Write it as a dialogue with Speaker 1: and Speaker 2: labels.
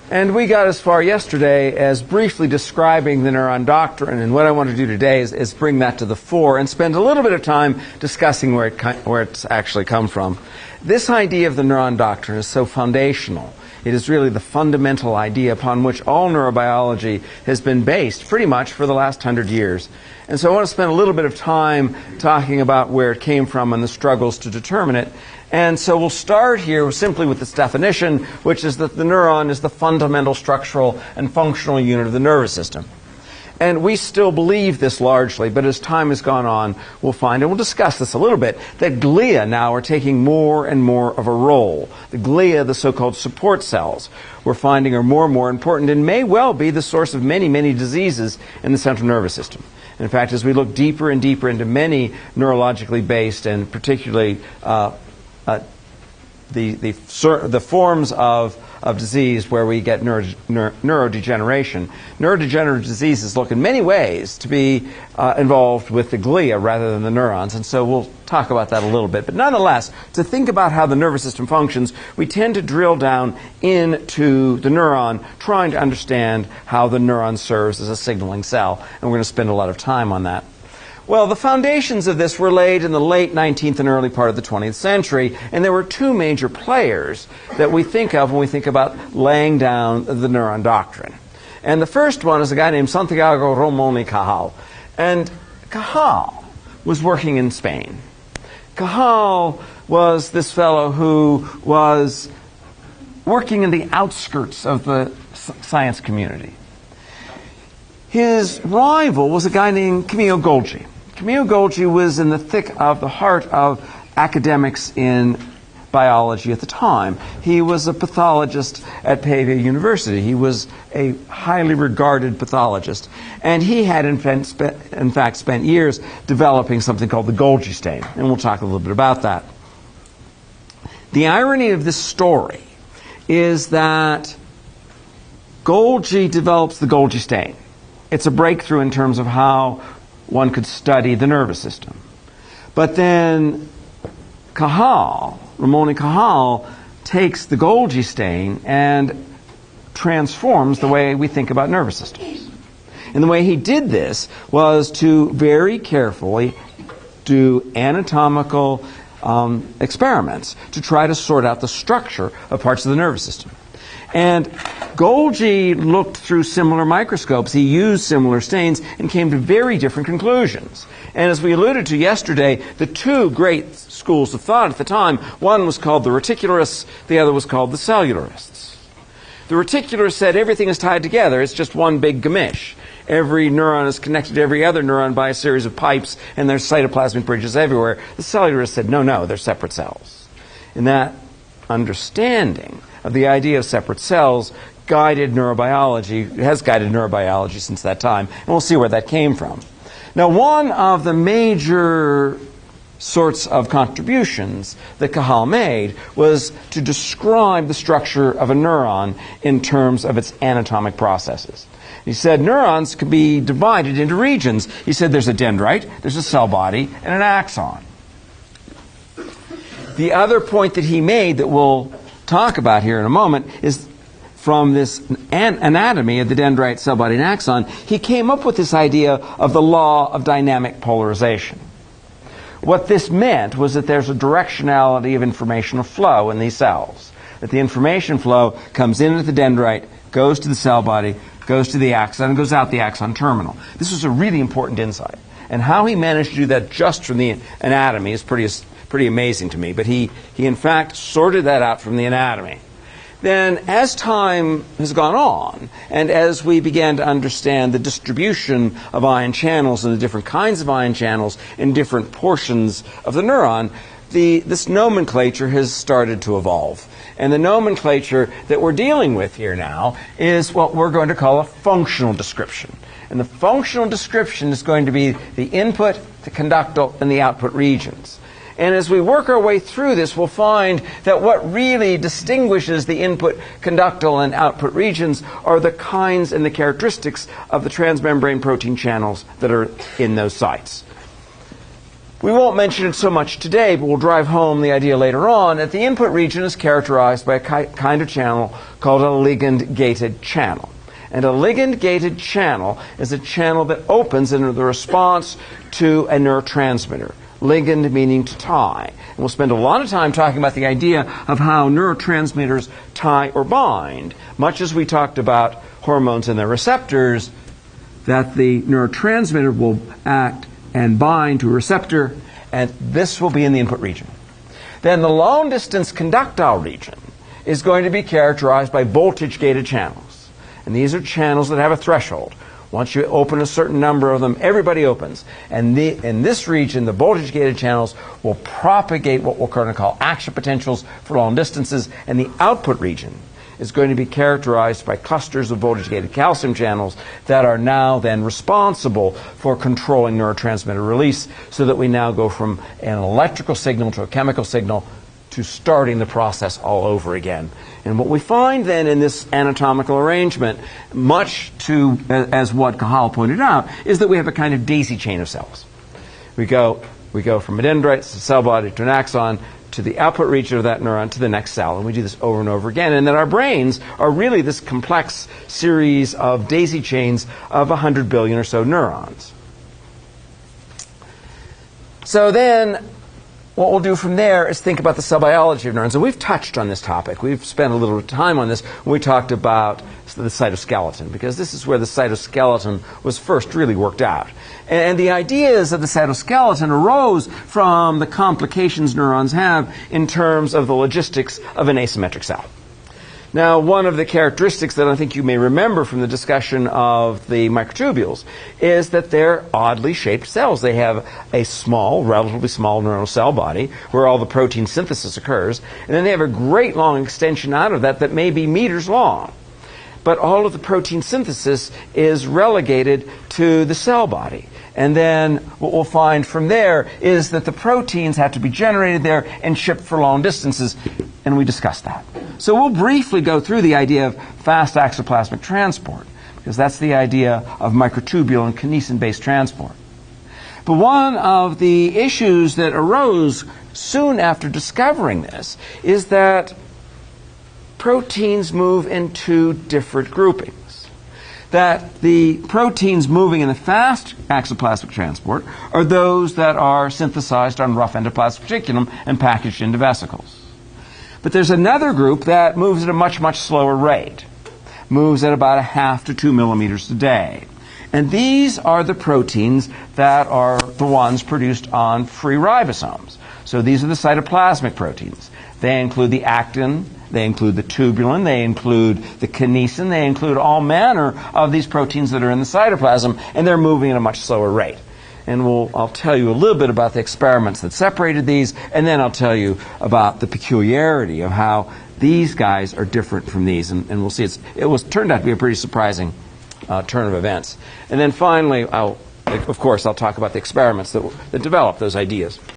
Speaker 1: And we got as far yesterday as briefly describing the neuron doctrine, and what I want to do today is bring that to the fore and spend a little bit of time discussing where it's actually come from. This idea of the neuron doctrine is so foundational. It is really the fundamental idea upon which all neurobiology has been based pretty much for the last 100 years. And so I want to spend a little bit of time talking about where it came from and the struggles to determine it. And so we'll start here simply with this definition, which is that the neuron is the fundamental structural and functional unit of the nervous system. And we still believe this largely, but as time has gone on, we'll find, and we'll discuss this a little bit, that glia now are taking more and more of a role. The glia, the so-called support cells, we're finding are more and more important and may well be the source of many, many diseases in the central nervous system. In fact, as we look deeper and deeper into many neurologically based and particularly the forms of disease where we get neurodegeneration. Neurodegenerative diseases look in many ways to be involved with the glia rather than the neurons, and so we'll talk about that a little bit. But nonetheless, to think about how the nervous system functions, we tend to drill down into the neuron, trying to understand how the neuron serves as a signaling cell, and we're going to spend a lot of time on that. Well, the foundations of this were laid in the late 19th and early part of the 20th century, and there were two major players that we think of when we think about laying down the neuron doctrine. And the first one is a guy named Santiago Ramon y Cajal. And Cajal was working in Spain. Cajal was this fellow who was working in the outskirts of the science community. His rival was a guy named Camillo Golgi. Camillo Golgi was in the thick of the heart of academics in biology at the time. He was a pathologist at Pavia University. He was a highly regarded pathologist. And he had, in fact, spent years developing something called the Golgi stain. And we'll talk a little bit about that. The irony of this story is that Golgi develops the Golgi stain. It's a breakthrough in terms of how one could study the nervous system. But then Cajal, Ramon y Cajal, takes the Golgi stain and transforms the way we think about nervous systems. And the way he did this was to very carefully do anatomical experiments to try to sort out the structure of parts of the nervous system. And Golgi looked through similar microscopes. He used similar stains and came to very different conclusions. And as we alluded to yesterday, the two great schools of thought at the time, one was called the reticularists, the other was called the cellularists. The reticularists said everything is tied together. It's just one big gamish. Every neuron is connected to every other neuron by a series of pipes, and there's cytoplasmic bridges everywhere. The cellularists said, no, they're separate cells. And that understanding of the idea of separate cells guided neurobiology, has guided neurobiology since that time, and we'll see where that came from. Now, one of the major sorts of contributions that Cajal made was to describe the structure of a neuron in terms of its anatomic processes. He said neurons could be divided into regions. He said there's a dendrite, there's a cell body, and an axon. The other point that he made that we'll talk about here in a moment is from this anatomy of the dendrite, cell body, and axon, he came up with this idea of the law of dynamic polarization. What this meant was that there's a directionality of informational flow in these cells. That the information flow comes in at the dendrite, goes to the cell body, goes to the axon, and goes out the axon terminal. This was a really important insight. And how he managed to do that just from the anatomy is pretty amazing to me. But he in fact sorted that out from the anatomy. Then as time has gone on, and as we began to understand the distribution of ion channels and the different kinds of ion channels in different portions of the neuron, this nomenclature has started to evolve. And the nomenclature that we're dealing with here now is what we're going to call a functional description. And the functional description is going to be the input, the conductal, and the output regions. And as we work our way through this, we'll find that what really distinguishes the input, conductal, and output regions are the kinds and the characteristics of the transmembrane protein channels that are in those sites. We won't mention it so much today, but we'll drive home the idea later on that the input region is characterized by a kind of channel called a ligand-gated channel. And a ligand-gated channel is a channel that opens in the response to a neurotransmitter. Ligand meaning to tie. And we'll spend a lot of time talking about the idea of how neurotransmitters tie or bind, much as we talked about hormones and their receptors, that the neurotransmitter will act and bind to a receptor, and this will be in the input region. Then the long-distance conductile region is going to be characterized by voltage-gated channels. And these are channels that have a threshold. Once you open a certain number of them, everybody opens. And in this region, the voltage-gated channels will propagate what we're going to call action potentials for long distances, and the output region is going to be characterized by clusters of voltage-gated calcium channels that are now then responsible for controlling neurotransmitter release, so that we now go from an electrical signal to a chemical signal to starting the process all over again. And what we find then in this anatomical arrangement, much to as what Cahal pointed out, is that we have a kind of daisy chain of cells. We go from a dendrite to a cell body to an axon, to the output region of that neuron, to the next cell. And we do this over and over again. And that our brains are really this complex series of daisy chains of 100 billion or so neurons. So then, what we'll do from there is think about the cell biology of neurons. And we've touched on this topic. We've spent a little time on this when we talked about the cytoskeleton, because this is where the cytoskeleton was first really worked out. And the ideas of the cytoskeleton arose from the complications neurons have in terms of the logistics of an asymmetric cell. Now, one of the characteristics that I think you may remember from the discussion of the microtubules is that they're oddly shaped cells. They have a small, relatively small neuronal cell body where all the protein synthesis occurs, and then they have a great long extension out of that may be meters long. But all of the protein synthesis is relegated to the cell body. And then what we'll find from there is that the proteins have to be generated there and shipped for long distances, and we discussed that. So we'll briefly go through the idea of fast axoplasmic transport, because that's the idea of microtubule and kinesin-based transport. But one of the issues that arose soon after discovering this is that proteins move in two different groupings. That the proteins moving in the fast axoplasmic transport are those that are synthesized on rough endoplasmic reticulum and packaged into vesicles. But there's another group that moves at a much, much slower rate, moves at about 0.5 to 2 millimeters a day. And these are the proteins that are the ones produced on free ribosomes. So these are the cytoplasmic proteins. They include the actin, they include the tubulin, they include the kinesin, they include all manner of these proteins that are in the cytoplasm, and they're moving at a much slower rate. And I'll tell you a little bit about the experiments that separated these, and then I'll tell you about the peculiarity of how these guys are different from these. And we'll see it turned out to be a pretty surprising turn of events. And then finally, of course, I'll talk about the experiments that developed those ideas.